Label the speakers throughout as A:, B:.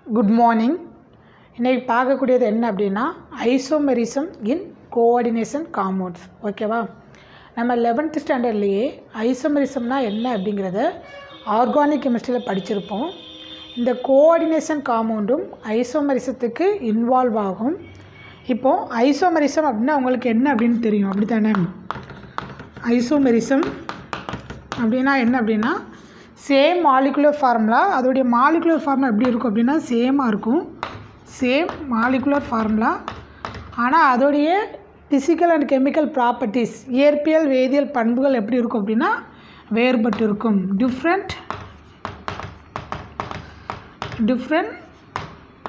A: Good morning. இன்றைக்கி பார்க்கக்கூடியது என்ன அப்படின்னா ஐசோமெரிசம் இன் கோஆர்டினேஷன் காம்பவுண்ட்ஸ். ஓகேவா, நம்ம 11th ஸ்டாண்டர்ட்லேயே ஐசோமெரிசம்னா என்ன அப்படிங்கிறத ஆர்கானிக் கெமிஸ்ட்ரியில் படிச்சிருப்போம். இந்த கோஆர்டினேஷன் காம்பவுண்டும் ஐசோமெரிசத்துக்கு இன்வால்வ் ஆகும். இப்போது ஐசோமெரிசம் அப்படின்னா உங்களுக்கு என்ன அப்படின்னு தெரியும், அப்படி தானே? ஐசோமெரிசம் அப்படின்னா என்ன அப்படின்னா சேம் மாலிகுலர் ஃபார்முலா, அதோடைய மாலிகுலர் ஃபார்முலா எப்படி இருக்கும் அப்படின்னா சேமாக இருக்கும், சேம் மாலிகுலர் ஃபார்முலா. ஆனால் அதோடைய ஃபிசிக்கல் அண்ட் கெமிக்கல் ப்ராப்பர்ட்டிஸ், இயற்பியல் வேதியியல் பண்புகள் எப்படி இருக்கும் அப்படின்னா வேறுபட்டு இருக்கும். Different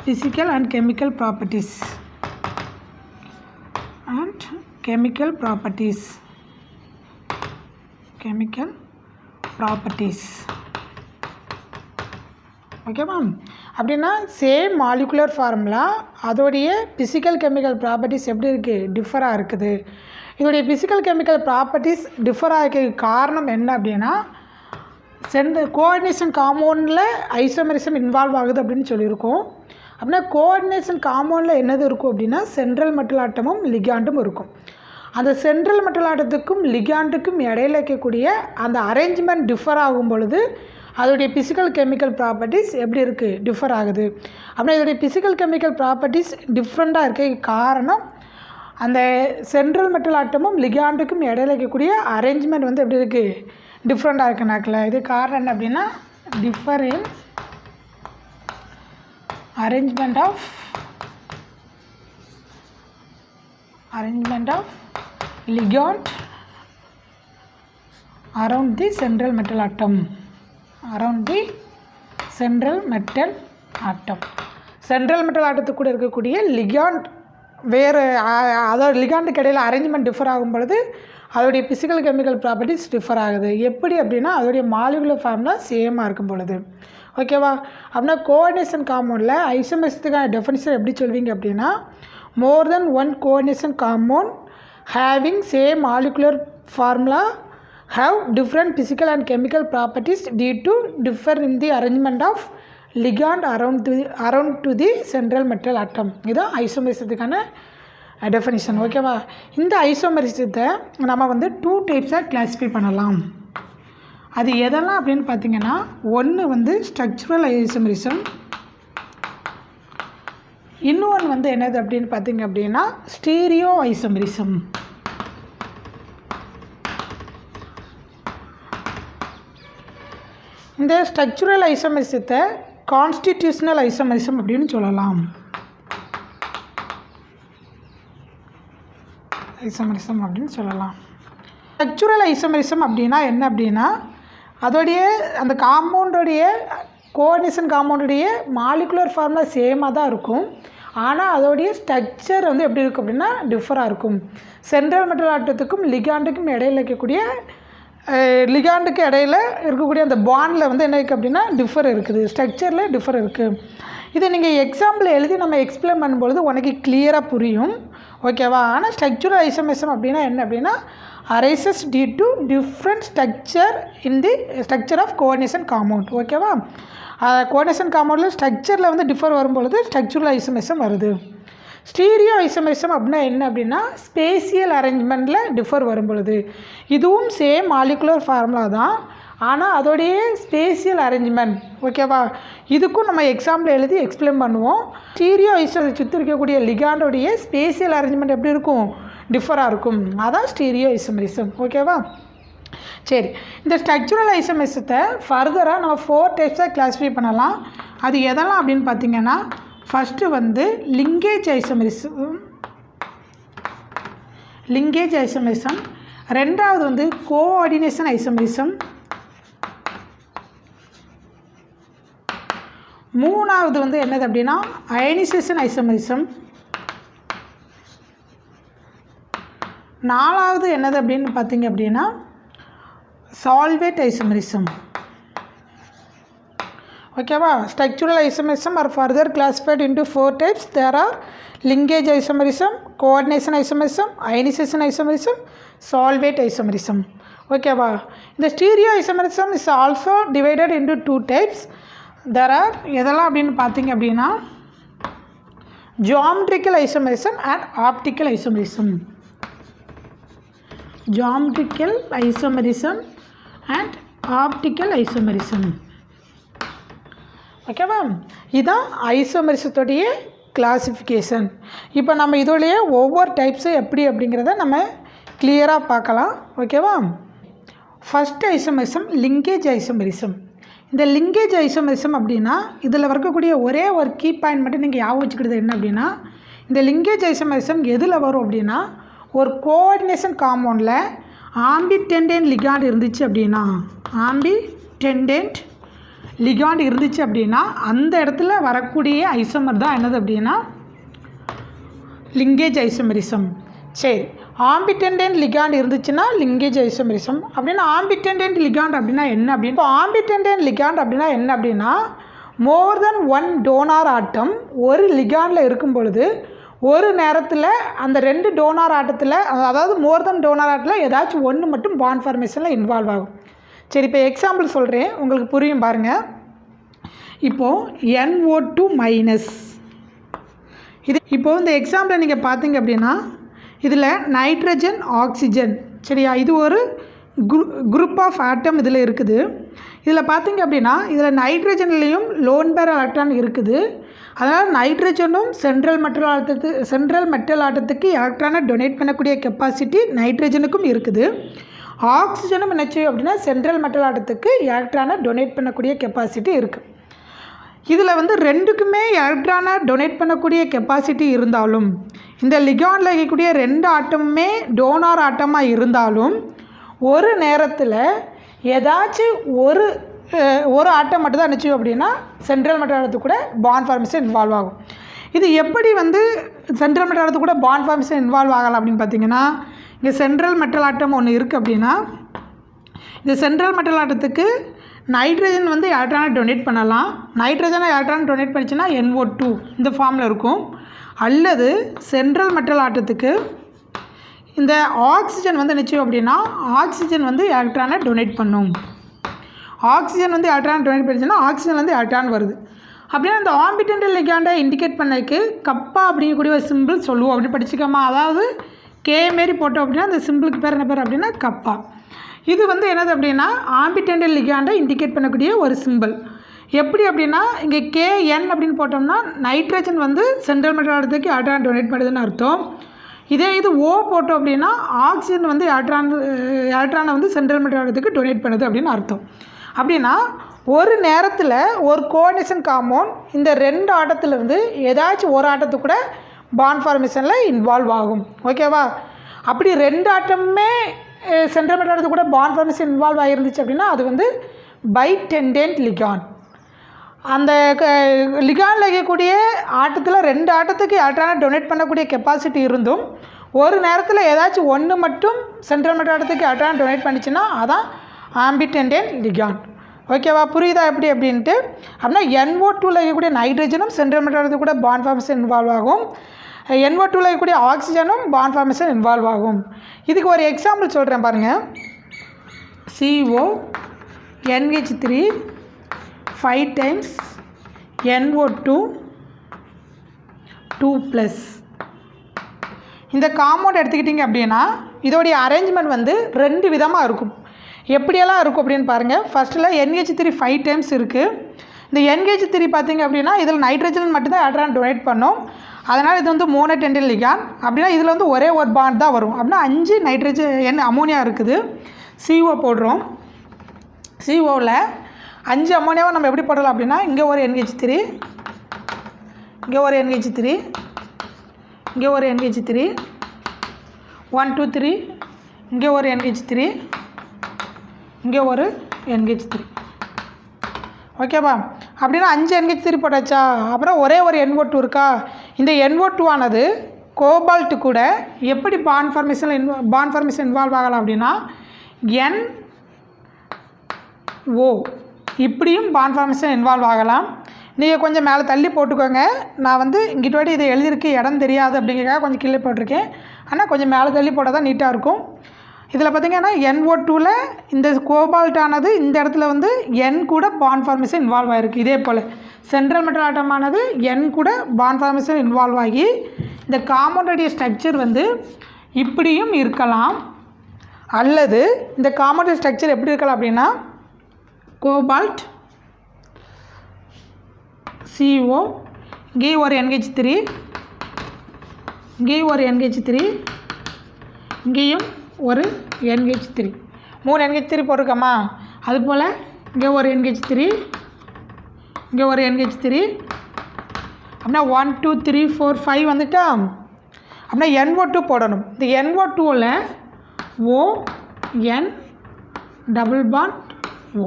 A: physical and chemical properties okay ma'am. அப்படின்னா சேம் மாலிகுலர் ஃபார்முலா, அதோடைய ஃபிசிக்கல் கெமிக்கல் ப்ராப்பர்ட்டிஸ் எப்படி இருக்குது, டிஃபராக இருக்குது. இதோடைய ஃபிசிக்கல் கெமிக்கல் ப்ராப்பர்ட்டிஸ் டிஃபர் ஆகிக்க காரணம் என்ன அப்படின்னா கோஆர்டினேஷன் காம்பவுண்டில் ஐசோமெரிசம் இன்வால்வ் ஆகுது அப்படின்னு சொல்லியிருக்கோம். அப்படின்னா கோஆர்டினேஷன் காம்பவுண்டில் என்னது இருக்கும் அப்படின்னா சென்ட்ரல் மெட்டல் ஆட்டமும் லிகாண்டும் இருக்கும். அந்த சென்ட்ரல் மெட்டல் ஆட்டத்துக்கும் லிகாண்டுக்கும் இடையில இருக்கக்கூடிய அந்த அரேஞ்ச்மெண்ட் டிஃபர் ஆகும் பொழுது அதோடைய ஃபிசிக்கல் கெமிக்கல் ப்ராப்பர்ட்டிஸ் எப்படி இருக்குது, டிஃபர் ஆகுது. அப்படின்னா இதோடைய ஃபிசிக்கல் கெமிக்கல் ப்ராப்பர்ட்டிஸ் டிஃப்ரெண்ட்டாக இருக்க காரணம் அந்த சென்ட்ரல் மெட்டல் ஆட்டமும் லிகாண்டுக்கும் இடையில இருக்கக்கூடிய அரேஞ்ச்மெண்ட் வந்து எப்படி இருக்குது, டிஃப்ரெண்ட்டாக இருக்குனாக்கில். இது காரணம் என்ன அப்படின்னா differ in arrangement of ligand around the central metal atom. Central metal ஆட்டத்துக்கு கூட இருக்கக்கூடிய லிகாண்ட் வேறு, அதோட லிகாண்டுக்கு இடையில் அரேஞ்ச்மெண்ட் டிஃபர் ஆகும் பொழுது அதோடைய ஃபிசிக்கல் கெமிக்கல் ப்ராப்பர்ட்டிஸ் டிஃபர் ஆகுது. எப்படி அப்படின்னா அதோடைய மாலிகுலர் ஃபார்முலா சேமாக இருக்கும் பொழுது. ஓகேவா, அப்படின்னா கோஆர்டினேஷன் காம்பவுண்டில் ஐசோமெரிசத்துக்கான டெஃபினிஷன் எப்படி சொல்வீங்க அப்படின்னா more than one coordination compound having same molecular formula have different physical and chemical properties due to differ in the arrangement of ligand around to the central metal atom. இதுதான் ஐசோமெரிசத்துக்கான definition. ஓகேவா, இந்த ஐசோமெரிசத்தை நம்ம வந்து 2 டைப்ஸாக classify பண்ணலாம். அது எதெல்லாம் அப்படின்னு பார்த்தீங்கன்னா ஒன்று வந்து ஸ்ட்ரக்சுரல் ஐசோமெரிசம், இன்னொன்று வந்து என்னது அப்படின்னு பார்த்தீங்க அப்படின்னா ஸ்டீரியோ ஐசோமெரிசம். இந்த ஸ்ட்ரக்சுரல் ஐசோமெரிசத்தை கான்ஸ்டிடியூஷனல் ஐசோமெரிசம் அப்படின்னு சொல்லலாம். ஸ்ட்ரக்சுரல் ஐசோமெரிசம் அப்படின்னா என்ன அப்படின்னா அதோடைய அந்த காம்பவுண்டோடைய கோஆர்டினேஷன் காம்பவுண்டுடைய மாலிகுலர் ஃபார்முலா சேமாக தான் இருக்கும். ஆனால் அதோடைய ஸ்ட்ரக்சர் வந்து எப்படி இருக்கும் அப்படின்னா டிஃபராக இருக்கும். சென்ட்ரல் மெட்டல் ஆட்டத்துக்கும் லிகாண்டுக்கும் இடையில் இருக்கக்கூடிய லிகாண்டுக்கு இடையில் இருக்கக்கூடிய அந்த பாண்டில் வந்து என்ன இருக்குது அப்படின்னா டிஃபர் இருக்குது, ஸ்ட்ரக்சரில் டிஃபர் இருக்குது. இதை நீங்கள் எக்ஸாம்பிள் எழுதி நம்ம எக்ஸ்பிளைன் பண்ணும்பொழுது உனக்கு கிளியராக புரியும். ஓகேவா, ஆனால் ஸ்ட்ரக்சுரல் ஐசோமெரிசம் அப்படின்னா என்ன அப்படின்னா arises due to different structure in the structure of coordination compound. ஓகேவா, கோஆர்டினேஷன் காம்பவுண்டில் ஸ்ட்ரக்சரில் வந்து டிஃபர் வரும்பொழுது ஸ்ட்ரக்சுரல் ஐசோமெரிசம் வருது. ஸ்டீரியோ ஐசோமெரிசம் அப்படின்னா என்ன அப்படின்னா ஸ்பேசியல் அரேஞ்ச்மெண்ட்டில் டிஃபர் வரும்பொழுது இதுவும் சேம் மாலிகுலர் ஃபார்முலா தான், ஆனால் அதோடைய ஸ்பேசியல் அரேஞ்ச்மெண்ட். ஓகேவா, இதுக்கும் நம்ம எக்ஸாம்பிள் எழுதி எக்ஸ்பிளைன் பண்ணுவோம். ஸ்டீரியோ ஐசோமெரிசம் சுற்றி இருக்கக்கூடிய லிகாண்டோடைய ஸ்பேசியல் அரேஞ்ச்மெண்ட் எப்படி இருக்கும், டிஃபராக இருக்கும். அதான் ஸ்டீரியோ ஐசோமெரிசம். ஓகேவா, சரி. இந்த ஸ்ட்ரக்சுரல் ஐசோமெரிசத்தை ஃபர்தராக நம்ம 4 டைப்ஸாக கிளாஸிஃபை பண்ணலாம். அது எதெல்லாம் அப்படின்னு பார்த்தீங்கன்னா ஃபஸ்ட்டு வந்து லிங்கேஜ் ஐசோமெரிசம், ரெண்டாவது வந்து கோஆர்டினேஷன் ஐசோமெரிசம், மூணாவது வந்து என்னது அப்படின்னா அயனைசேஷன் ஐசோமெரிசம், நாலாவது என்னது அப்படின்னு பார்த்தீங்க அப்படின்னா சால்வேட் ஐசோமெரிசம். ஓகேவா, structural isomerism are further classified into 4 types. There are linkage isomerism, coordination isomerism, ionization isomerism, solvate isomerism. Okay, the stereo isomerism is also divided into two types. there are எதெல்லாம் அப்படின்னு பார்த்தீங்க அப்படின்னா geometrical isomerism and optical isomerism. Geometrical isomerism and optical isomerism. ஓகேவா, இதுதான் ஐசோமெரிசத்தோடைய classification. இப்போ நம்ம இதோடைய ஒவ்வொரு டைப்ஸும் எப்படி அப்படிங்கிறத நம்ம கிளியராக பார்க்கலாம். ஓகேவா, ஃபஸ்ட் ஐசோமெரிசம் லிங்கேஜ் ஐசோமெரிசம். இந்த லிங்கேஜ் ஐசோமெரிசம் அப்படின்னா இதில் இருக்கக்கூடிய ஒரே ஒரு கீ பாயிண்ட் மட்டும் நீங்கள் ஞாபகம் வச்சுக்கிறது என்ன அப்படின்னா, இந்த லிங்கேஜ் ஐசோமெரிசம் எதில் வரும் அப்படின்னா, ஒரு கோஆர்டினேஷன் காம்பவுண்டில் ஆம்பிடெண்டன்ட் லிகாண்ட் இருந்துச்சு அப்படின்னா, ஆம்பிடெண்டன்ட் லிகாண்ட் இருந்துச்சு அப்படின்னா அந்த இடத்துல வரக்கூடிய ஐசோமர் தான் என்னது அப்படின்னா லிங்கேஜ் ஐசோமெரிசம். சரி, ஆம்பிடெண்டன்ட் லிகாண்ட் இருந்துச்சுன்னா லிங்கேஜ் ஐசோமெரிசம். அப்படின்னா ஆம்பிடெண்டன்ட் லிகாண்ட் அப்படின்னா என்ன அப்படின்னு, இப்போ ஆம்பிடெண்டன்ட் லிகாண்ட் அப்படின்னா என்ன அப்படின்னா, மோர் தென் ஒன் டோனார் ஆட்டம் ஒரு லிகாண்டில் இருக்கும் பொழுது ஒரு நேரத்தில் அந்த ரெண்டு டோனார் ஆட்டத்தில், அதாவது மோர் தென் டோனார் ஆட்டத்தில் ஏதாச்சும் ஒன்று மட்டும் பாண்ட் ஃபார்மேஷனில் இன்வால்வ் ஆகும். சரி, இப்போ எக்ஸாம்பிள் சொல்கிறேன், உங்களுக்கு புரியும் பாருங்கள். இப்போது NO2 மைனஸ், இது இப்போது இந்த எக்ஸாம்பிளை நீங்கள் பார்த்தீங்க அப்படின்னா இதில் நைட்ரஜன் ஆக்சிஜன், சரியா, இது ஒரு குரூப் ஆஃப் ஆட்டம் இதில் இருக்குது. இதில் பார்த்தீங்க அப்படின்னா இதில் நைட்ரஜன்லேயும் லோன் பேர் எலக்ட்ரான் இருக்குது. அதனால் நைட்ரஜனும் சென்ட்ரல் மெட்டல் ஆட்டத்துக்கு எலக்ட்ரானை டொனேட் பண்ணக்கூடிய கெப்பாசிட்டி நைட்ரஜனுக்கும் இருக்குது. ஆக்சிஜனும் என்ன செய்யும் அப்படின்னா சென்ட்ரல் மெட்டல் ஆட்டத்துக்கு எலக்ட்ரானை டொனேட் பண்ணக்கூடிய கெப்பாசிட்டி இருக்குது. இதில் வந்து ரெண்டுக்குமே எலக்ட்ரானை டொனேட் பண்ணக்கூடிய கெப்பாசிட்டி இருந்தாலும், இந்த லிகாண்டில் இருக்கக்கூடிய ரெண்டு ஆட்டமுமே டோனார் ஆட்டமாக இருந்தாலும், ஒரு நேரத்தில் ஏதாச்சும் ஒரு ஆட்டம் மட்டும் தான் நிச்சயம் அப்படின்னா சென்ட்ரல் மெட்டல் ஆட்டத்துக்கு கூட பாண்ட் ஃபார்மேஷன் இன்வால்வ் ஆகும். இது எப்படி வந்து சென்ட்ரல் மெட்டல் ஆட்டத்துக்கு கூட பாண்ட் ஃபார்மேஷன் இன்வால்வ் ஆகலாம் அப்படின்னு பார்த்தீங்கன்னா, இங்கே சென்ட்ரல் மெட்டல் ஆட்டம் ஒன்று இருக்குது அப்படின்னா இந்த சென்ட்ரல் மெட்டல் ஆட்டத்துக்கு நைட்ரஜன் வந்து எலக்ட்ரானை டொனேட் பண்ணலாம். நைட்ரஜனை எலக்ட்ரான் டொனேட் பண்ணிச்சுன்னா NO2 இந்த ஃபார்மில் இருக்கும். அல்லது சென்ட்ரல் மெட்டல் ஆட்டத்துக்கு இந்த ஆக்சிஜன் வந்து நிச்சயம் அப்படின்னா ஆக்சிஜன் வந்து எலக்ட்ரானை டொனேட் பண்ணும். ஆக்சிஜன் வந்து எலக்ட்ரானை டொனேட் பண்ணிச்சுன்னா ஆக்சிஜன் வந்து எலக்ட்ரான் வருது. அப்படின்னா இந்த ஆம்பிடென்ட் லிகாண்டை இண்டிகேட் பண்ணதுக்கு கப்பா அப்படிங்கக்கூடிய ஒரு சிம்பிள் சொல்லுவோம். அப்படி படிச்சுக்கோமா, அதாவது கே மாரி போட்டோம் அப்படின்னா அந்த சிம்பிளுக்கு பேர் என்ன பேர் அப்படின்னா கப்பா. இது வந்து என்னது அப்படின்னா ஆம்பிடென்ட் லிகாண்டை இண்டிகேட் பண்ணக்கூடிய ஒரு சிம்பிள். எப்படி அப்படின்னா இங்கே KN அப்படின்னு போட்டோம்னா நைட்ரஜன் வந்து சென்ட்ரல் மெட்டல் ஆட்டத்துக்கு எலக்ட்ரான் டொனேட் பண்ணுதுன்னு அர்த்தம். இதே இது O போட்டோம் அப்படின்னா ஆக்சிஜன் வந்து எலக்ட்ரானை வந்து சென்ட்ரல் மெட்டல் ஆட்டத்துக்கு டொனேட் பண்ணுது அப்படின்னு அர்த்தம். அப்படின்னா ஒரு நேரத்தில் ஒரு கோஆர்டினேஷன் காம்பவுண்ட் இந்த ரெண்டு ஆட்டத்திலிருந்து ஏதாச்சும் ஒரு ஆட்டத்துக்கு கூட பாண்ட் ஃபார்மேஷனில் இன்வால்வ் ஆகும். ஓகேவா, அப்படி ரெண்டு ஆட்டமுமே சென்ட்ரல் மெட்டல் ஆட்டத்துக்கு கூட பாண்ட் ஃபார்மேஷன் இன்வால்வ் ஆகிருந்துச்சு அப்படின்னா அது வந்து பைடெண்டன்ட் லிகாண்ட். அந்த லிகாண்டில் இருக்கக்கூடிய ஆட்டத்தில் ரெண்டு ஆட்டத்துக்கு எலக்ட்ரானை டொனேட் பண்ணக்கூடிய கெப்பாசிட்டி இருந்தும் ஒரு நேரத்தில் ஏதாச்சும் ஒன்று மட்டும் சென்ட்ரல் மெட்டல் ஆட்டத்துக்கு எலக்ட்ரானை டொனேட் பண்ணிச்சுன்னா அதான் ஆம்பிடெண்டன்ட் லிகாண்ட். ஓகேவா, புரியுதா எப்படி அப்படின்ட்டு. அப்படின்னா NO2வில் இருக்கக்கூடிய நைட்ரஜனும் சென்ட்ரல் மெட்டல் ஆட்டத்துக்கு கூட பாண்ட் ஃபார்மேஷன் இன்வால்வ் ஆகும். NO2வில் இருக்கக்கூடிய ஆக்சிஜனும் பாண்ட் ஃபார்மேஷன் இன்வால்வ் ஆகும். இதுக்கு ஒரு எக்ஸாம்பிள் சொல்கிறேன் பாருங்கள். CO NH3 5 times NO2 2+. இந்த காம்பவுண்ட் எடுத்துக்கிட்டிங்க அப்படின்னா இதோடைய அரேஞ்ச்மெண்ட் வந்து ரெண்டு விதமாக இருக்கும். எப்படியெல்லாம் இருக்கும் அப்படின்னு பாருங்கள். ஃபஸ்ட்டில் NH3 5 times இருக்குது. இந்த NH3 பார்த்திங்க அப்படின்னா இதில் நைட்ரஜன் மட்டும்தான் எலக்ட்ரான் டொனேட் பண்ணும். அதனால் இது வந்து மோனோடெண்டல் லிகாண்ட். அப்படின்னா இதில் வந்து ஒரே ஒரு பாண்ட் தான் வரும். அப்படின்னா 5 நைட்ரஜன் அமோனியா இருக்குது. CO போடுறோம். COவில் 5 அமோனியாவை நம்ம எப்படி போடலாம் அப்படின்னா இங்கே ஒரு NH3, இங்கே ஒரு NH3, இங்கே ஒரு NH3, 1 2 3, இங்கே ஒரு NH3, இங்கே ஒரு NH3. ஓகேவா, அப்படின்னா 5 NH3 போட்டாச்சா. அப்புறம் ஒரே ஒரு NO2 இருக்கா. இந்த NO2 ஆனது கோபால்ட்டு கூட எப்படி பாண்ட் ஃபார்மேஷன் இன்வால்வ் ஆகலாம் அப்படின்னா NO இப்படியும் பாண்ட் ஃபார்மேஷன் இன்வால்வ் ஆகலாம். நீங்கள் கொஞ்சம் மேலே தள்ளி போட்டுக்கோங்க. நான் வந்து இங்கிட்ட வாட்டி இதை எழுதியிருக்கு இடம் தெரியாது அப்படிங்கிறக்காக கொஞ்சம் கீழே போட்டிருக்கேன். ஆனால் கொஞ்சம் மேலே தள்ளி போட்டால் தான் நீட்டாக இருக்கும். இதில் பார்த்திங்கன்னா NO2ல் இந்த கோபால்ட்டானது இந்த இடத்துல வந்து N கூட பாண்ட் ஃபார்மேஷன் இன்வால்வ் ஆகிருக்கு. இதே போல் சென்ட்ரல் மெட்டல் ஆட்டமானது N கூட பாண்ட் ஃபார்மேஷன் இன்வால்வ் ஆகி இந்த காம்பவுண்டுடைய ஸ்ட்ரக்சர் வந்து இப்படியும் இருக்கலாம், அல்லது இந்த காம்பவுண்ட் ஸ்ட்ரக்சர் எப்படி இருக்கலாம் அப்படின்னா கோபால்ட் CO, இங்கே ஒரு NH3, இங்கே ஒரு NH3, இங்கேயும் ஒரு NH3, 3 NH3 போட்டிருக்கோமா. அதுபோல் இங்கே ஒரு NH3, இங்கே ஒரு NH3, அப்படின்னா 1 2 3 4 5 வந்துட்டா. அப்படின்னா NO2 போடணும். இந்த NO2ல் ON டபுள் பாண்ட் O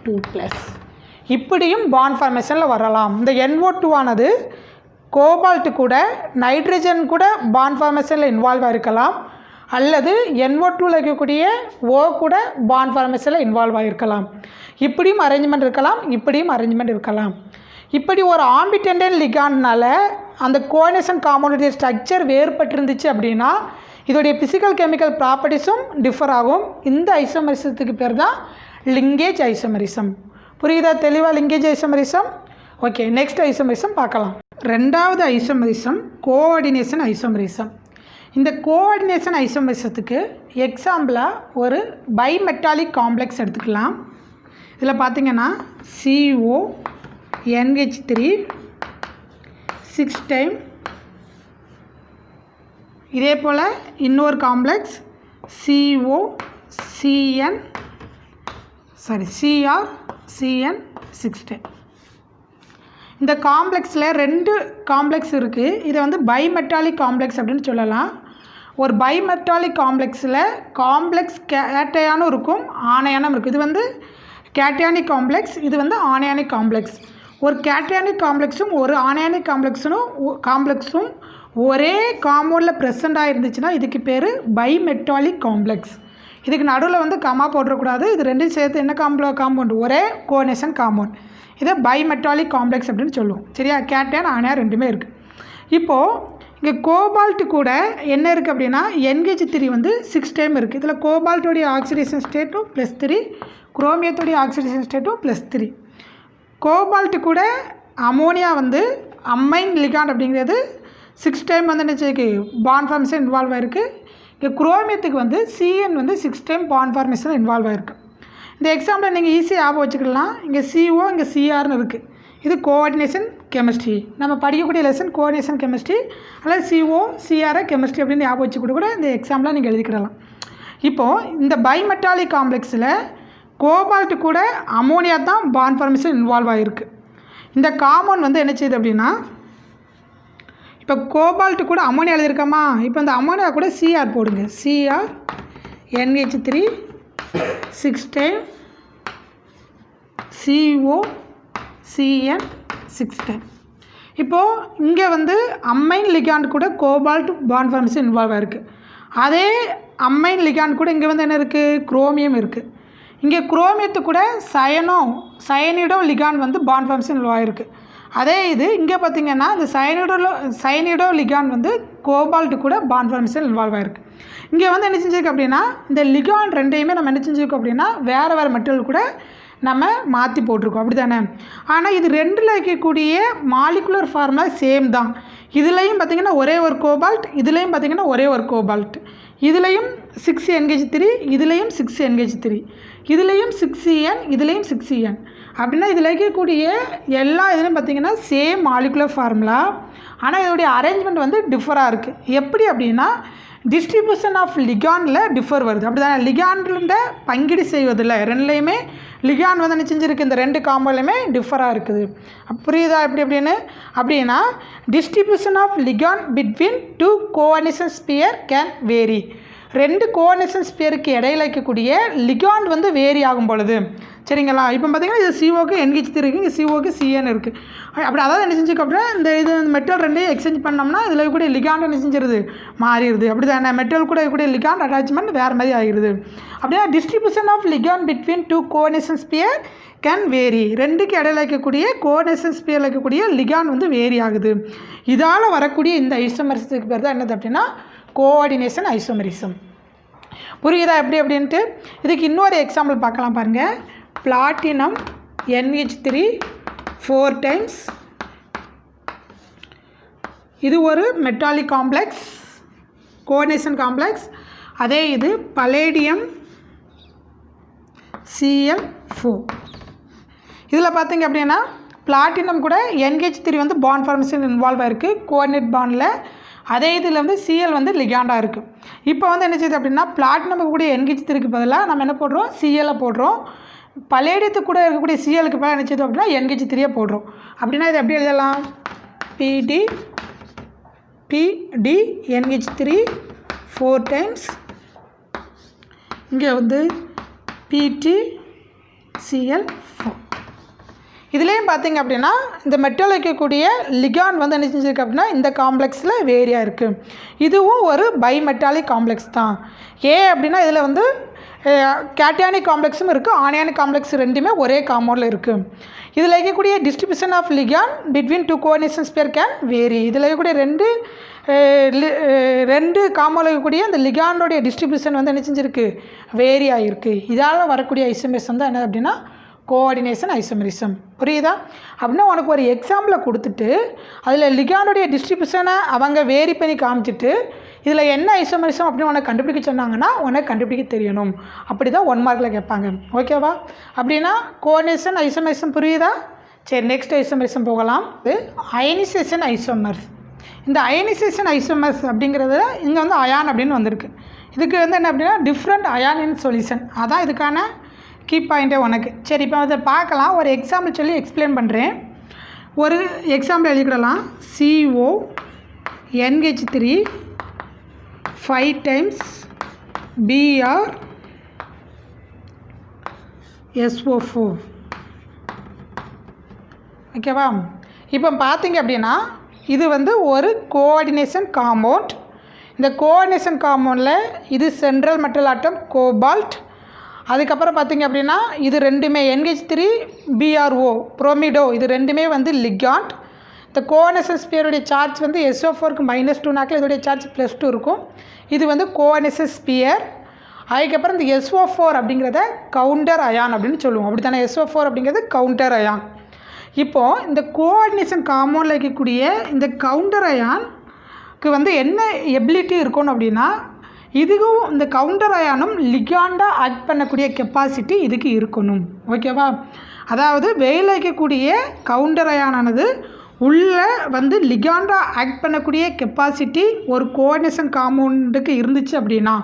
A: 2+. இப்படியும் பாண்ட் ஃபார்மேஷனில் வரலாம். இந்த NO2 ஆனது கோபால்ட் கூட நைட்ரஜன் கூட பாண்ட் ஃபார்மேஷனில் இன்வால்வ் ஆகிருக்கலாம், அல்லது NO2ல் இருக்கக்கூடிய O கூட பாண்ட் ஃபார்மேஷனில் இன்வால்வ் ஆகிருக்கலாம். இப்படியும் அரேஞ்ச்மெண்ட் இருக்கலாம், இப்படியும் அரேஞ்ச்மெண்ட் இருக்கலாம். இப்படி ஒரு ஆம்பிடெண்டன்ட் லிகாண்ட்னால அந்த கோஆர்டினேஷன் காம்பவுண்டுடைய ஸ்ட்ரக்சர் வேறுபட்டிருந்துச்சு அப்படின்னா இதோடைய ஃபிசிக்கல் கெமிக்கல் ப்ராப்பர்ட்டிஸும் டிஃபர் ஆகும். இந்த ஐசோமரிசத்துக்கு பேர் தான் லிங்கேஜ் ஐசோமரிசம். புரியுதா தெளிவாக linkage isomerism? Okay, next isomerism பார்க்கலாம். ரெண்டாவது ஐசோமரிசம் கோஆர்டினேஷன் ஐசோமரிசம். இந்த கோஆர்டினேஷன் ஐசோமரிசத்துக்கு எக்ஸாம்பிளாக ஒரு பைமெட்டாலிக் காம்ப்ளெக்ஸ் எடுத்துக்கலாம். இதில் பார்த்திங்கன்னா CO NH3 6 டைம், இதே போல் இன்னொரு காம்ப்ளெக்ஸ் CR CN 6 டைம். இந்த காம்ப்ளெக்ஸில் 2 காம்ப்ளெக்ஸ் இருக்குது. இதை வந்து பைமெட்டாலிக் காம்ப்ளெக்ஸ் அப்படின்னு சொல்லலாம். ஒரு பைமெட்டாலிக் காம்ப்ளெக்ஸில் காம்ப்ளெக்ஸ் கேட்டையானும் இருக்கும், ஆணையானும் இருக்குது. இது வந்து கேட்டையானிக் காம்ப்ளெக்ஸ், இது வந்து ஆணையானிக் காம்ப்ளெக்ஸ். ஒரு கேட்டையானிக் காம்ப்ளெக்ஸும் ஒரு ஆணையானிக் காம்ப்ளெக்ஸும் ஒரே காம்பவுண்டில் ப்ரெசண்ட்டாக இருந்துச்சுன்னா இதுக்கு பேர் பைமெட்டாலிக் காம்ப்ளெக்ஸ். இதுக்கு நடுவில் வந்து கமா போடக்கூடாது. இது ரெண்டையும் சேர்த்து என்ன காம்பவுண்டு? ஒரே கோஆர்டினேஷன் காம்பவுண்ட். இதை பைமெட்டாலிக் காம்ப்ளெக்ஸ் அப்படின்னு சொல்லுவோம். சரியா? கேட்டையான் ஆணையான் ரெண்டுமே இருக்குது. இப்போது இங்கே கோபால்ட்டு கூட என்ன இருக்குது அப்படின்னா NH3 வந்து 6 டைம் இருக்குது. இதில் கோபால்ட்டோடைய ஆக்சிடேஷன் ஸ்டேட்டும் +3, குரோமியத்தோடைய ஆக்சிடேஷன் ஸ்டேட்டும் +3. கோபால்ட்டு கூட அமோனியா வந்து அம்மைன் லிகாண்ட் அப்படிங்கிறது 6 டைம் வந்து என்ன பாண்ட் ஃபார்மேஷன் இன்வால்வ் ஆகிருக்கு. இங்கே குரோமியத்துக்கு வந்து CN வந்து 6 டைம் பாண்ட் ஃபார்மேஷன் இன்வால்வ் ஆகிருக்கு. இந்த எக்ஸாம்பிள் நீங்கள் ஈஸியாக ஞாபகம் வச்சுக்கலாம். இங்கே CO, இங்கே CRன்னு இருக்குது. இது கோஆர்டினேஷன் கெமிஸ்ட்ரி. நம்ம படிக்கக்கூடிய லெசன் கோஆர்டினேஷன் கெமிஸ்ட்ரி, அல்லது CO CR கெமிஸ்ட்ரி அப்படின்னு ஞாபகம் வச்சு கூட இந்த எக்ஸாம்பிளாக நீங்கள் எழுதிக்கிடலாம். இப்போது இந்த பைமெட்டாலிக் காம்ப்ளெக்ஸில் கோபால்ட்டு கூட அமோனியா தான் பாண்ட் ஃபார்மேஷன் இன்வால்வ் ஆகிருக்கு. இந்த காம்பவுண்ட் வந்து என்ன செய்யுது அப்படின்னா, இப்போ கோபால்ட்டு கூட அமோனியா எழுதியிருக்கோமா, இப்போ இந்த அமோனியா கூட CR போடுங்க. CR NH3 6 time, CO CN 6 time. இப்போது இங்கே வந்து அம்மைன் லிகாண்ட் கூட கோபால்ட் பாண்ட் ஃபார்மேஷன் இன்வால்வ் ஆகிருக்கு. அதே அம்மைன் லிகாண்ட் கூட இங்கே வந்து என்ன இருக்குது? குரோமியம் இருக்குது. இங்கே குரோமியத்து கூட சயனிடோ லிகாண்ட் வந்து பாண்ட் ஃபார்மேஷன் இன்வால்வ் ஆகிருக்கு. அதே இது இங்கே பார்த்திங்கன்னா இந்த சயனிடோ லிகாண்ட் வந்து கோபால்ட்டு கூட பாண்ட் ஃபார்மேஷன் இன்வால்வ் ஆகிருக்கு. இங்கே வந்து என்ன செஞ்சுருக்கு அப்படின்னா இந்த லிகாண்ட் ரெண்டையுமே நம்ம என்ன செஞ்சுருக்கோம் அப்படின்னா வேறு மெட்டீரியல் கூட நம்ம மாற்றி போட்டிருக்கோம், அப்படி தானே? ஆனால் இது ரெண்டில் இருக்கக்கூடிய மாலிகுலர் ஃபார்முலா சேம் தான். இதுலேயும் பார்த்திங்கன்னா ஒரே ஒரு கோபால்ட், இதுலேயும் பார்த்திங்கன்னா ஒரே ஒரு கோபால்ட். இதுலேயும் 6 NH3, இதுலேயும் 6 NH3, இதுலேயும் 6CN, இதுலேயும் 6CN. அப்படின்னா இதில் இருக்கக்கூடிய எல்லா இதுலேயும் பார்த்திங்கன்னா சேம் மாலிகுலர் ஃபார்முலா. ஆனால் இதோடைய அரேஞ்ச்மெண்ட் வந்து டிஃபராக இருக்குது. எப்படி அப்படின்னா டிஸ்ட்ரிபியூஷன் ஆஃப் லிகாண்டில் டிஃபர் வருது, அப்படி தானே? லிகாண்டில் பங்கீடு செய்வதில்லை. ரெண்டுலேயுமே லிகாண்ட் வந்து என்ன செஞ்சுருக்கு? இந்த 2 காம்பவுண்ட்லையுமே டிஃபராக இருக்குது. புரியுதா எப்படி அப்படின்னா distribution of ligand between 2 coordination sphere can vary. 2 coordination ஸ்பியருக்கு இடையில இருக்கக்கூடிய லிகாண்ட் வந்து வேரி ஆகும் பொழுது சரிங்களா. இப்போ பார்த்தீங்கன்னா இது சிஓக்கு NH3 இருக்குது, இங்கே சிஓக்கு CN இருக்குது. அப்படி அதாவது என்ன செஞ்சுக்க அப்படின்னா இது மெட்டல் ரெண்டையும் எக்ஸ்சேஞ்ச் பண்ணோம்னா இதில் இருக்கக்கூடிய லிகாண்ட் என்ன செஞ்சிருது மாறிடுது. அப்படி தானே மெட்டல் கூட இருக்கக்கூடிய லிகாண்ட் அட்டாச்மெண்ட் வேறு மாதிரி ஆகிடுது. அப்படின்னா distribution of ligand between 2 coordination sphere can vary. 2க்கு இடையில இருக்கக்கூடிய கோஆர்டினேஷன் ஸ்பியரில் இருக்கக்கூடிய லிகாண்ட் வந்து வேரி ஆகுது. இதால் வரக்கூடிய இந்த ஐசோமரிசத்துக்கு பேர் தான் என்னது அப்படின்னா கோஆர்டினேஷன் ஐசோமரிசம். புரியுதா எப்படி அப்படின்ட்டு? இதுக்கு இன்னொரு எக்ஸாம்பிள் பார்க்கலாம் பாருங்கள். பிளாட்டினம் NH3 4 டைம்ஸ், இது ஒரு மெட்டாலிக் காம்ப்ளெக்ஸ் கோஆர்டினேஷன் காம்ப்ளெக்ஸ். அதே இது பலேடியம் Cl4. இதில் பார்த்தீங்க அப்படின்னா பிளாட்டினம் கூட NH3 வந்து பாண்ட் ஃபார்மேஷன் இன்வால்வ் ஆகிருக்கு கோஆர்டினேட் பாண்டில். அதே இதில் வந்து Cl வந்து லிகாண்டாக இருக்குது. இப்போ வந்து என்ன செய்யுது அப்படின்னா பிளாட்டினமுக்கு கூட NH3க்கு பதிலாக நம்ம என்ன போடுறோம் Cl போடுறோம். பலேடியத்துக்கு கூட இருக்கக்கூடிய Clக்கு பதிலாக என்ன செய்யுது அப்படின்னா NH3 போடுறோம். அப்படின்னா இது எப்படி எழுதலாம்? PD NH3 4 டைம்ஸ், இங்கே வந்து PT Cl4. இதுலேயும் பார்த்தீங்க அப்படின்னா இந்த மெட்டல் வைக்கக்கூடிய லிகாண்ட் வந்து என்ன செஞ்சுருக்கு அப்படின்னா இந்த காம்ப்ளெக்ஸில் வேரியாக இருக்குது. இதுவும் ஒரு பைமெட்டாலிக் காம்ப்ளெக்ஸ் தான். அப்படின்னா இதில் வந்து கேட்டியானிக் காம்ப்ளெக்ஸும் இருக்குது, ஆனியானிக் காம்ப்ளெக்ஸ் ரெண்டுமே ஒரே காம்பவுண்டில் இருக்குது. இதில் இருக்கக்கூடிய distribution of ligand between 2 coordination sphere can vary. இதில் இருக்கக்கூடிய ரெண்டு காம்பவுண்டில் இருக்கக்கூடிய அந்த லிகாண்டோடைய டிஸ்ட்ரிபியூஷன் வந்து என்ன செஞ்சுருக்கு வேரி ஆகிருக்கு. இதால் வரக்கூடிய ஐசோமரிசம் தான் என்ன அப்படின்னா கோஆர்டினேஷன் ஐசோமரிசம். புரியுதா? அப்படின்னா உனக்கு ஒரு எக்ஸாம்பிளை கொடுத்துட்டு அதில் லிகாண்டோடைய டிஸ்ட்ரிபியூஷனை அவங்க வேரி பண்ணி காமிச்சிட்டு இதில் என்ன ஐசோமரிசம் அப்படின்னு உனக்கு கண்டுபிடிக்க சொன்னாங்கன்னா உனக்கு கண்டுபிடிக்க தெரியணும். அப்படி தான் 1 மார்க்கில் கேட்பாங்க. ஓகேவா? அப்படின்னா கோஆர்டினேஷன் ஐசோமரிசம் புரியுதா? சரி, நெக்ஸ்ட் ஐசோமரிசம் போகலாம். இது அயனைசேஷன் ஐசோமர்ஸ். இந்த அயனைசேஷன் ஐசோமர்ஸ் அப்படிங்கிறது இங்கே வந்து அயான் அப்படின்னு வந்திருக்கு. இதுக்கு வந்து என்ன அப்படின்னா டிஃப்ரெண்ட் அயான் இன் சொல்யூஷன். அதான் இதுக்கான கீ பாயிண்ட்டே உனக்கு. சரி, இப்போ அதை பார்க்கலாம். ஒரு எக்ஸாம்பிள் சொல்லி எக்ஸ்பிளைன் பண்ணுறேன். ஒரு எக்ஸாம்பிள் எழுதிக்கிடலாம். CO NH3 5 times Br SO4. ஓகேவா? இப்போ பார்த்தீங்க அப்படின்னா இது வந்து ஒரு கோஆர்டினேஷன் காம்பவுண்ட். இந்த கோஆர்டினேஷன் காம்பவுண்டில் இது சென்ட்ரல் மெட்டல் ஆட்டம் கோபால்ட். அதுக்கப்புறம் பார்த்திங்க அப்படின்னா இது ரெண்டுமே NH3 BRO புரோமிடோ, இது ரெண்டுமே வந்து லிகாண்ட். இந்த கோஆர்டினேஷன் ஸ்பியருடைய சார்ஜ் வந்து SO4க்கு -2 நாக்கில் இதோடைய சார்ஜ் +2 இருக்கும். இது வந்து கோஆர்டினேஷன் ஸ்பியர். அதுக்கப்புறம் இந்த SO4 அப்படிங்கிறத கவுண்டர் அயான் அப்படின்னு சொல்லுவோம். அப்படி தானே? SO4 அப்படிங்கிறது கவுண்டர் அயான். இப்போது இந்த கோஆர்டினேஷன் காம்பவுண்டில் இருக்கக்கூடிய இந்த கவுண்டர் அயானுக்கு வந்து என்ன எபிலிட்டி இருக்கணும் அப்படின்னா இதுவும் இந்த கவுண்டர் அயானும் லிகாண்டாக ஆக்ட் பண்ணக்கூடிய கெப்பாசிட்டி இதுக்கு இருக்கணும். ஓகேவா? அதாவது வெளியில் இருக்கக்கூடிய கவுண்டர் அயானானது உள்ளே வந்து லிகாண்டாக ஆக்ட் பண்ணக்கூடிய கெப்பாசிட்டி ஒரு கோஆர்டினேஷன் காம்பவுண்டுக்கு இருந்துச்சு அப்படின்னா,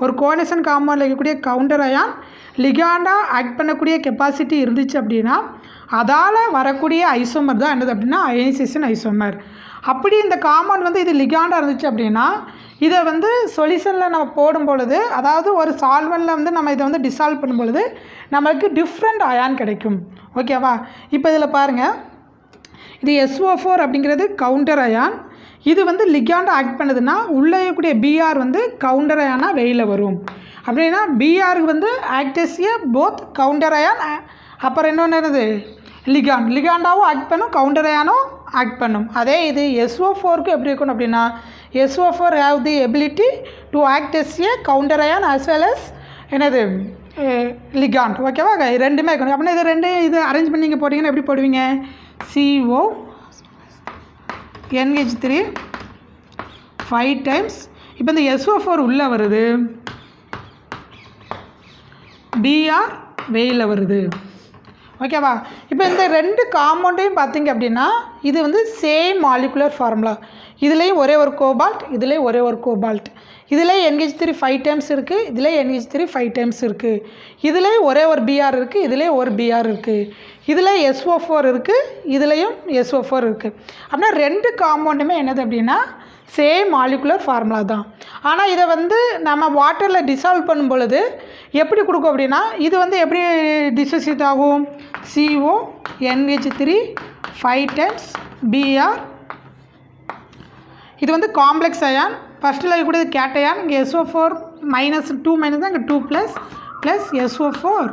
A: ஒரு கோஆர்டினேஷன் காம்பவுண்டில் இருக்கக்கூடிய கவுண்டர் அயான் லிகாண்டாக ஆக்ட் பண்ணக்கூடிய கெப்பாசிட்டி இருந்துச்சு அப்படின்னா அதால் வரக்கூடிய ஐசோமர் தான் என்னது அப்படின்னா அயனைசேஷன் ஐசோமர். அப்படி இந்த காம்பவுண்ட் வந்து இது லிகாண்டாக இருந்துச்சு அப்படின்னா இதை வந்து சொல்யூஷனில் நம்ம போடும் பொழுது, அதாவது ஒரு சால்வெண்ட்டில் வந்து நம்ம இதை வந்து டிசால்வ் பண்ணும் பொழுது நம்மளுக்கு டிஃப்ரெண்ட் அயான் கிடைக்கும். ஓகேவா? இப்போ இதில் பாருங்கள், இது SO4 அப்படிங்கிறது கவுண்டர் அயான். இது வந்து லிகாண்டாக ஆக்ட் பண்ணுதுன்னா உள்ளே இருக்கக்கூடிய Br வந்து கவுண்டர் அயானாக வெளியில் வரும். அப்படின்னா Br வந்து acts a both counter ion, அப்புறம் இன்னொன்று என்னது லிகாண்டாவும் ஆக்ட் பண்ணும், கவுண்டர் அயானும் ஆக்ட் பண்ணும். அதே இது SO4க்கு எப்படி இருக்கணும் அப்படின்னா SO4 have the ability to act as a counter ion as well as என்னது லிகாண்ட். ஓகேவா? ரெண்டுமே இருக்கணும். அப்படின்னா இது ரெண்டு இது அரேஞ்ச் பண்ணி நீங்கள் போட்டிங்கன்னா எப்படி போடுவீங்க? CO NH3 5 times. இப்போ இந்த SO4 உள்ளே வருது, Br வெளியில் வருது. ஓகேவா? இப்போ இந்த ரெண்டு காம்பவுண்டையும் பார்த்தீங்க அப்படின்னா இது வந்து சேம் மாலிகுலர் ஃபார்முலா. இதுலேயும் ஒரே ஒரு கோபால்ட், இதுலேயும் ஒரே ஒரு கோபால்ட். இதில் NH3 5 டைம்ஸ் இருக்குது, இதில் NH3 5 டைம்ஸ் இருக்குது. இதில் ஒரே ஒரு Br இருக்குது, இதில் ஒரு Br இருக்குது. இதில் SO4 இருக்குது, இதுலேயும் SO4 இருக்குது. அப்படின்னா ரெண்டு காம்பவுண்டுமே என்னது அப்படின்னா சேம் மாலிகுலர் ஃபார்முலா தான். ஆனால் இதை வந்து நம்ம வாட்டரில் டிசால்வ் பண்ணும் பொழுது எப்படி கொடுக்கும் அப்படின்னா இது வந்து எப்படி டிசோசியேட் ஆகும்? CONH3 5 times Br. இது வந்து காம்ப்ளெக்ஸ் அயான். ஃபஸ்ட்டில் இருக்கக்கூடிய கேட்டையான். இங்கே SO4 -2 மைனஸ் தான், இங்கே 2 ப்ளஸ் SO4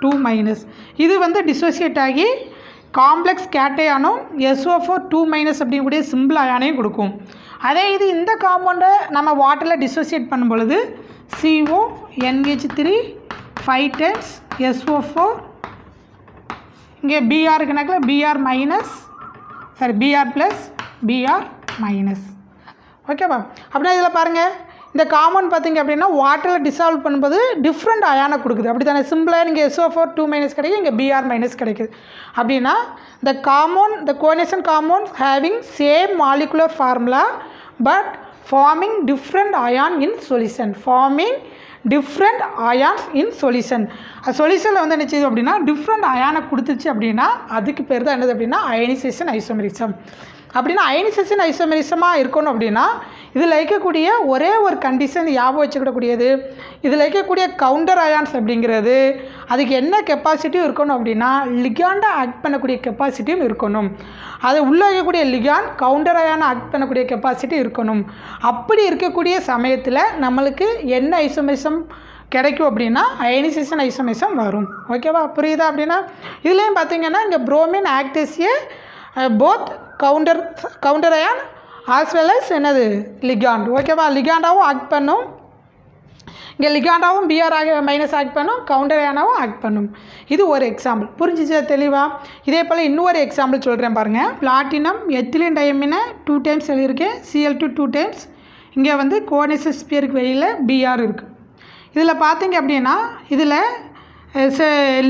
A: 2 மைனஸ். இது வந்து டிசோசியேட் ஆகி காம்ப்ளெக்ஸ் கேட்டையானும் SO4 2 மைனஸ் அப்படிங்கக்கூடிய சிம்பிள் அயானையும் கொடுக்கும். அதே இது இந்த காம்பவுண்டை நம்ம வாட்டரில் டிசோசியேட் பண்ணும் பொழுது CONH3 5 times SO4, இங்கே Br கணக்கில் Br minus Br plus Br minus. ஓகேவா? அப்படின்னா இதில் பாருங்கள், இந்த காம்பவுண்ட் பார்த்திங்க அப்படின்னா வாட்டரில் டிசால்வ் பண்ணும்போது டிஃப்ரெண்ட் அயானை கொடுக்குது. அப்படி தானே? சிம்பிளாக இங்கே SO4 2 மைனஸ் கிடைக்கும், இங்கே Br மைனஸ் கிடைக்குது. அப்படின்னா the coordination compound having same molecular formula but forming different ion in solution. சொல்யூஷனில் வந்து என்ன செய்யுது அப்படின்னா டிஃப்ரெண்ட் அயானை கொடுத்துச்சு அப்படின்னா அதுக்கு பேர் தான் என்னது அப்படின்னா அயனைசேஷன் ஐசோமெரிசம். அப்படின்னா அயனைசேஷன் ஐசோமெரிசமாக இருக்கணும் அப்படின்னா இதில் இருக்கக்கூடிய ஒரே ஒரு கண்டிஷன் ஞாபகம் வச்சுக்கிடக்கூடியது, இதில் இருக்கக்கூடிய கவுண்டர் அயான்ஸ் அப்படிங்கிறது அதுக்கு என்ன கெப்பாசிட்டியும் இருக்கணும் அப்படின்னா லிகாண்டை ஆக்ட் பண்ணக்கூடிய கெப்பாசிட்டியும் இருக்கணும். அது உள்ளே இருக்கக்கூடிய லிகான் கவுண்டர் அயானை ஆக்ட் பண்ணக்கூடிய கெப்பாசிட்டி இருக்கணும். அப்படி இருக்கக்கூடிய சமயத்தில் நம்மளுக்கு என்ன ஐசோமெரிசம் கிடைக்கும் அப்படின்னா அயனைசேஷன் ஐசோமெரிசம் வரும். ஓகேவா? புரியுதா? அப்படின்னா இதுலேயும் பார்த்தீங்கன்னா இங்கே bromine act as a both counter ion as well as என்னது லிகாண்ட். ஓகேவா? லிகாண்டாவும் ஆக்ட் பண்ணும், இங்கே லிகாண்டாவும் Br மைனஸ் ஆக்ட் பண்ணும், கவுண்டர் அயானாவும் ஆக்ட் பண்ணும். இது ஒரு எக்ஸாம்பிள். புரிஞ்சிச்சா தெளிவாக? இதே போல் இன்னொரு எக்ஸாம்பிள் சொல்கிறேன் பாருங்கள். பிளாட்டினம் எத்திலின் டயமினை 2 times எழுதியிருக்கேன், Cl2 2 times. இங்கே வந்து கோஆர்டினேஷன் ஸ்பியருக்கு வெளியில் Br இருக்குது. இதில் பார்த்தீங்க அப்படின்னா இதில்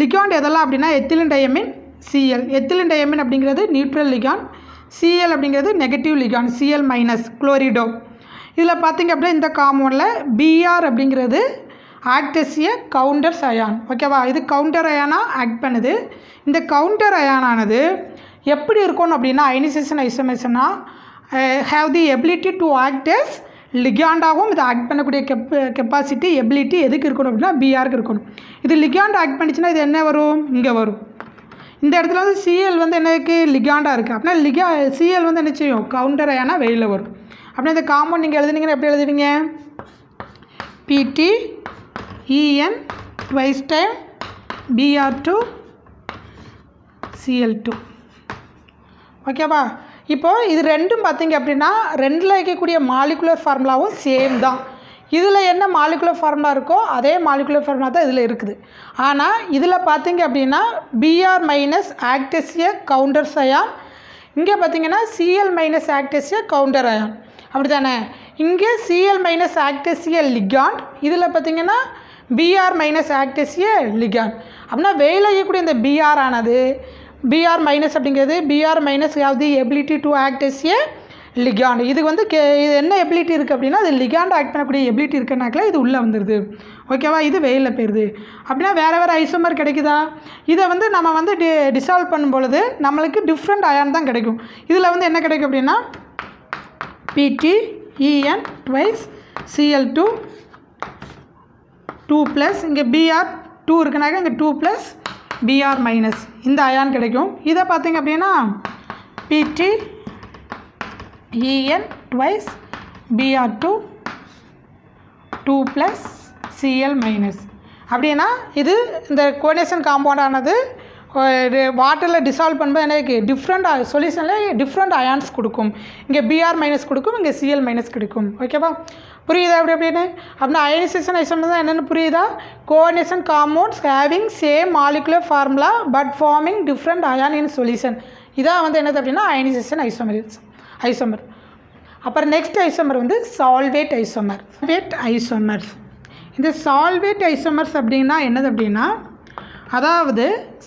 A: லிகாண்ட் எதெல்லாம் அப்படின்னா ethylene diamine Cl. Ethylene diamine அப்படிங்கிறது நியூட்ரல் லிகாண்ட், Cl அப்படிங்கிறது negative ligand, Cl minus chlorido. இதில் பார்த்திங்க அப்படின்னா இந்த காம்பவுண்டில் Br அப்படிங்கிறது act as a counters ion. ஓகேவா? இது கவுண்டர் அயானாக ஆக்ட் பண்ணுது. இந்த கவுண்டர் அயானானது எப்படி இருக்கணும் அப்படின்னா அயனைசேஷன் ஐசோமெரிசம்னா have the ability to act as லிகாண்டாகவும் இது ஆக்ட் பண்ணக்கூடிய கெப்பாசிட்டி எபிலிட்டி எதுக்கு இருக்கணும் அப்படின்னா Brக்கு இருக்கணும். இது லிகாண்ட் ஆக்ட் பண்ணிச்சுன்னா இது என்ன வரும்? இங்கே வரும். இந்த இடத்துல வந்து Cl வந்து என்ன இருக்குது? லிகாண்டாக இருக்குது. அப்படின்னா Cl வந்து என்ன செய்யும்? கவுண்டர் அயானா வெளியில் வரும். அப்படின்னா இந்த காம்பவுண்ட் நீங்கள் எழுதுனீங்கன்னா எப்படி எழுதுவீங்க? PT En twice time Br2 Cl2. ஓகேவா? இப்போது இது ரெண்டும் பார்த்திங்க அப்படின்னா ரெண்டில் இருக்கக்கூடிய மாலிகுலர் ஃபார்முலாவும் சேம் தான். இதில் என்ன மாலிகுலர் ஃபார்முலா இருக்கோ அதே மாலிகுலர் ஃபார்முலா தான் இதில் இருக்குது. ஆனால் இதில் பார்த்திங்க அப்படின்னா Br minus act as a counters ion, இங்கே பார்த்திங்கன்னா Cl minus act as a counter ion. அப்படி தானே? இங்கே Cl minus act as a ligand, இதில் பார்த்திங்கன்னா Br minus act as a ligand. அப்படின்னா வெயில் இருக்கக்கூடிய இந்த Br ஆனது Br மைனஸ் அப்படிங்கிறது Br minus have the ability to act as a ligand. இது வந்து இது என்ன எபிலிட்டி இருக்குது அப்படின்னா அது லிகாண்ட் ஆக்ட் பண்ணக்கூடிய எபிலிட்டி இருக்குனாக்கில் இது உள்ளே வந்துடுது. ஓகேவா? இது வெயிலில் போயிடுது. அப்படின்னா வேறு ஐசோமர் கிடைக்குதா? இதை வந்து நம்ம வந்து டிசால்வ் பண்ணும் பொழுது நம்மளுக்கு டிஃப்ரெண்ட் அயான் தான் கிடைக்கும். இதில் வந்து என்ன கிடைக்கும் அப்படின்னா PT En twice Cl2 2 plus இங்கே Br 2 இருக்குனாக்க இங்கே 2 ப்ளஸ் Br மைனஸ் இந்த அயான் கிடைக்கும். இதை பார்த்திங்க அப்படின்னா PT En twice Br2 2 plus Cl minus. அப்படின்னா இது இந்த கோஆர்டினேஷன் காம்பவுண்டானது வாட்டரில் டிசால்வ் பண்ணும்போது என்ன இருக்குது? டிஃப்ரெண்ட் சொல்யூஷனில் டிஃப்ரெண்ட் அயான்ஸ் கொடுக்கும். இங்கே Br மைனஸ் கொடுக்கும், இங்கே Cl மைனஸ் கிடைக்கும். ஓகேவா? புரியுதா? அப்படின்னு அப்படின்னா அயனைசேஷன் ஐசோமெரிசம் தான் என்னென்னு புரியுதா? Coordination compounds having same molecular formula but forming different ion in solution. இதான் வந்து என்னது அப்படின்னா அயனைசேஷன் ஐசோமர். அப்புறம் நெக்ஸ்ட் ஐசோமர் வந்து சால்வேட் ஐசோமர். இந்த சால்வேட் ஐசோமர்ஸ் அப்படின்னா என்னது அப்படின்னா அதாவது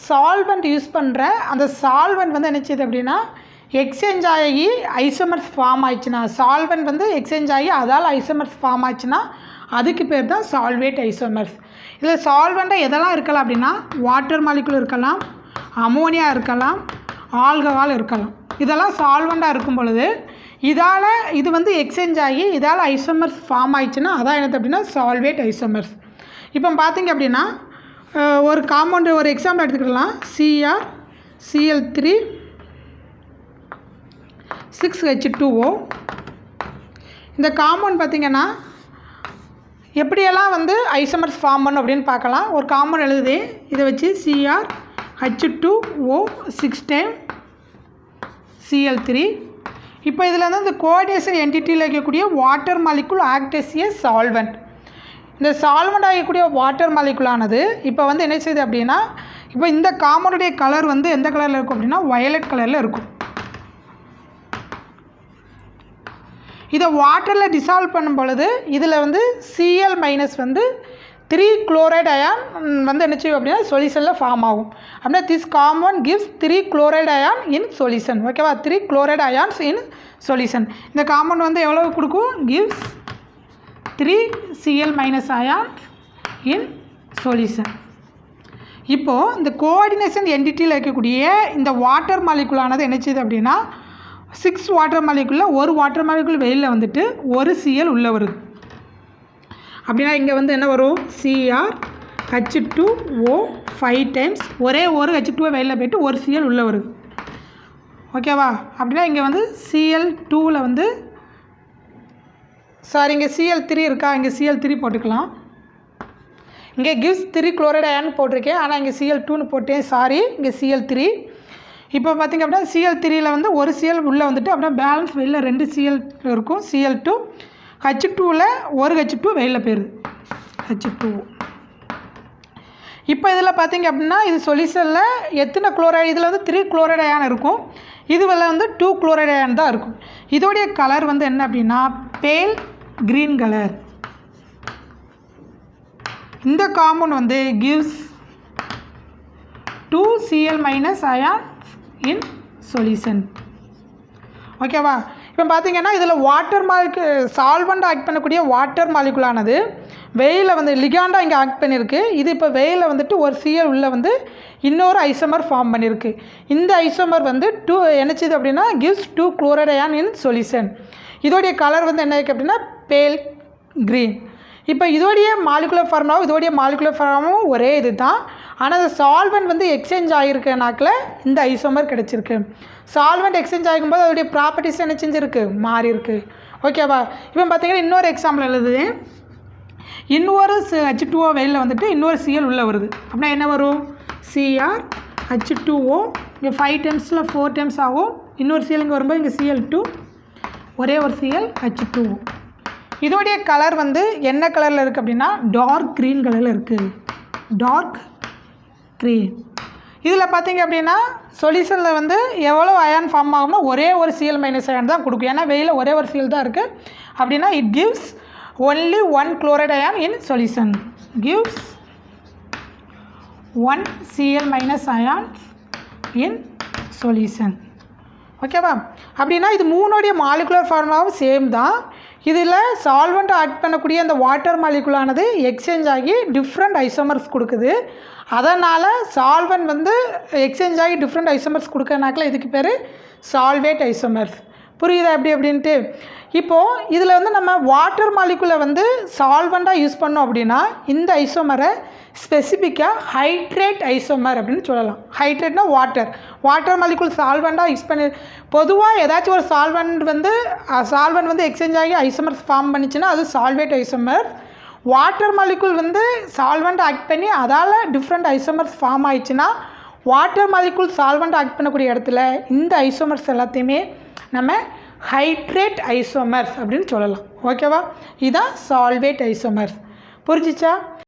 A: சால்வெண்ட் யூஸ் பண்ணுற அந்த சால்வெண்ட் வந்து என்ன செய்யுது அப்படின்னா எக்ஸ்சேஞ்ச் ஆகி ஐசோமர்ஸ் ஃபார்ம் ஆயிடுச்சுன்னா, சால்வெண்ட் வந்து எக்ஸ்சேஞ்ச் ஆகி அதால் ஐசோமர்ஸ் ஃபார்ம் ஆச்சுன்னா அதுக்கு பேர் தான் சால்வேட் ஐசோமர்ஸ். இதில் சால்வெண்ட்டாக எதெல்லாம் இருக்கலாம் அப்படின்னா வாட்டர் மாலிகுல் இருக்கலாம், அமோனியா இருக்கலாம், ஆல்கஹால் இருக்கலாம். இதெல்லாம் சால்வெண்ட்டாக இருக்கும் பொழுது இதால் இது வந்து எக்ஸ்சேஞ்ச் ஆகி இதால் ஐசோமர்ஸ் ஃபார்ம் ஆயிடுச்சுன்னா அதான் என்னது அப்படின்னா சால்வேட் ஐசோமர்ஸ். இப்போ பார்த்திங்க அப்படின்னா ஒரு காம்பவுண்டு ஒரு எக்ஸாம்பிள் எடுத்துக்கிடலாம். CrCl3 6H2O. இந்த காம்பவுண்ட் பார்த்திங்கன்னா எப்படியெல்லாம் வந்து ஐசோமர்ஸ் ஃபார்ம் பண்ணும் அப்படின்னு பார்க்கலாம். ஒரு காம்பவுண்ட் எழுதுதே, இதை வச்சு CrH2O 6 டைம் Cl3. இப்போ இதில் வந்து இந்த கோஆர்டினேஷன் என்டிட்டியில் இருக்கக்கூடிய water molecule act as a solvent. இந்த சால்வெண்ட் ஆகக்கூடிய வாட்டர் மாலிகுலானது இப்போ வந்து என்ன செய்யுது அப்படின்னா, இப்போ இந்த காம்பவுண்டுடைய கலர் வந்து எந்த கலரில் இருக்கும் அப்படின்னா வயலட் கலரில் இருக்கும். இதை வாட்டரில் டிசால்வ் பண்ணும் பொழுது இதில் வந்து Cl- வந்து 3 chloride ion வந்து என்ன செய்யும் அப்படின்னா சொல்யூஷனில் ஃபார்ம் ஆகும். அப்படின்னா this compound gives 3 chloride ion in solution. ஓகேவா, 3 chloride ions இன் சொல்யூஷன். இந்த காம்பவுண்ட் வந்து எவ்வளோ கொடுக்கும்? கிவ்ஸ் 3 Cl- ions இன் சொல்யூஷன். இப்போது இந்த கோஆர்டினேஷன் என்டிட்டியில் இருக்கக்கூடிய இந்த வாட்டர் மாலிகுலானது என்ன செய்யுது அப்படின்னா 6 வாட்டர் மாலிகுலில் ஒரு வாட்டர் மாலிகுல் வெளியில் வந்துட்டு ஒரு Cl உள்ளே வருது. அப்படின்னா இங்கே வந்து என்ன வரும்? CrH2O 5 டைம்ஸ் ஒரே ஒரு H2O வெளியில் போய்ட்டு ஒரு Cl உள்ளே வருது. ஓகேவா, அப்படின்னா இங்கே வந்து Cl2ல் வந்து இங்கே Cl3 இருக்கா, இங்கே Cl3 போட்டுக்கலாம். இங்கே கிவ்ஸ் 3 chloride ion போட்டிருக்கேன், ஆனால் இங்கே Cl2ன்னு போட்டேன், இங்கே Cl3. இப்போ பார்த்திங்க அப்படின்னா Cl3ல் வந்து ஒரு Cl உள்ளே வந்துட்டு அப்படின்னா பேலன்ஸ் வெளியில் 2 Cl இருக்கும். Cl2 H2வில் ஒரு H2 வெளியில் போயிடுது H2O. இப்போ இதில் பார்த்திங்க அப்படின்னா இது சொல்யூஷனில் எத்தனை குளோரைடு? இதில் வந்து 3 chloride ion இருக்கும், இதுவில் வந்து 2 chloride ion தான் இருக்கும். இதோடைய கலர் வந்து என்ன அப்படின்னா பேல் க்ரீன் கலர். இந்த காம்பவுண்ட் வந்து கிவ்ஸ் 2 Cl- ion இன் சொல்யூஷன். ஓகேவா, இப்போ பார்த்திங்கன்னா இதில் வாட்டர் சால்வெண்ட் ஆக்ட் பண்ணக்கூடிய வாட்டர் மாலிகுலானது வெயிலில் வந்து லிகாண்டாக இங்கே ஆக்ட் பண்ணியிருக்கு. இது இப்போ வெயிலில் வந்துட்டு ஒரு Cl உள்ளே வந்து இன்னொரு ஐசோமர் ஃபார்ம் பண்ணியிருக்கு. இந்த ஐசோமர் வந்து என்னச்சுது அப்படின்னா கிவ்ஸ் 2 chloride ion இன் சொல்யூஷன். இதோடைய கலர் வந்து என்ன இருக்குது அப்படின்னா பேல் க்ரீன். இப்போ இதோடைய மாலிகுலர் ஃபார்முலாவும் இதோடைய மாலிகுலர் ஃபார்முலாவும் ஒரே இது தான், ஆனால் அந்த சால்வெண்ட் வந்து எக்ஸ்சேஞ்ச் ஆகிருக்கனாக்கில் இந்த ஐசோமர் கிடச்சிருக்கு. சால்வெண்ட் எக்ஸ்சேஞ்ச் ஆகும்போது அதோடைய ப்ராப்பர்ட்டிஸ் என்ன செஞ்சுருக்கு? மாறி இருக்குது. ஓகேவா, இப்போ பார்த்திங்கன்னா இன்னொரு எக்ஸாம்பிள் எழுதுது. இன்னொரு H2O வெளியில் வந்துட்டு இன்னொரு Cl உள்ளே வருது. அப்படின்னா என்ன வரும்? CrH2O இங்கே 5 டைம்ஸில் 4 டைம்ஸ் ஆகும். இன்னொரு Cl இங்கே வரும்போது இங்கே Cl2 ஒரே ஒரு Cl H2O. இதோடைய கலர் வந்து என்ன கலரில் இருக்குது அப்படின்னா டார்க் க்ரீன் கலரில் இருக்குது. Dark green. இதில் பார்த்திங்க அப்படின்னா சொல்யூஷனில் வந்து எவ்வளோ அயான் ஃபார்ம் ஆகும்னா ஒரே ஒரு Cl- ion தான் கொடுக்கும். ஏன்னா வெயிலில் ஒரே ஒரு Cl தான் இருக்குது. அப்படின்னா it gives only 1 chloride ion in solution. Gives 1 Cl- ion in solution. ஓகேவா, அப்படின்னா இது மூணோடைய மாலிகுலர் ஃபார்முலாவும் சேம் தான். இதில் சால்வெண்ட் ஆட் பண்ணக்கூடிய அந்த வாட்டர் மாலிகுலானது எக்ஸ்சேஞ்ச் ஆகி டிஃப்ரெண்ட் ஐசோமர்ஸ் கொடுக்குது. அதனால் சால்வெண்ட் வந்து எக்ஸ்சேஞ்ச் ஆகி டிஃப்ரெண்ட் ஐசோமர்ஸ் கொடுக்கறனாக்கில் இதுக்கு பேர் சால்வேட் ஐசோமர்ஸ். புரியுதா எப்படி அப்படின்ட்டு? இப்போது இதில் வந்து நம்ம வாட்டர் மாலிகுலை வந்து சால்வெண்ட்டாக யூஸ் பண்ணோம் அப்படின்னா இந்த ஐசோமரை ஸ்பெசிஃபிக்காக ஹைட்ரேட் ஐசோமர் அப்படின்னு சொல்லலாம். ஹைட்ரேட்னா வாட்டர் மாலிகுல் சால்வெண்ட்டாக யூஸ் பண்ணி பொதுவாக ஏதாச்சும் ஒரு சால்வெண்ட் வந்து எக்ஸ்சேஞ்ச் ஆகி ஐசோமர்ஸ் ஃபார்ம் பண்ணிச்சுன்னா அது சால்வேட் ஐசோமர். வாட்டர் மாலிகுல் வந்து சால்வெண்ட் ஆக்ட் பண்ணி அதால் டிஃப்ரெண்ட் ஐசோமர்ஸ் ஃபார்ம் ஆயிடுச்சுன்னா வாட்டர் மாலிகுல் சால்வெண்ட் ஆக்ட் பண்ணக்கூடிய இடத்துல இந்த ஐசோமர்ஸ் எல்லாத்தையுமே நம்ம ஹைட்ரேட் ஐசோமர்ஸ் அப்படின்னு சொல்லலாம். ஓகேவா, இதுதான் சால்வேட் ஐசோமர்ஸ். புரிஞ்சிச்சா?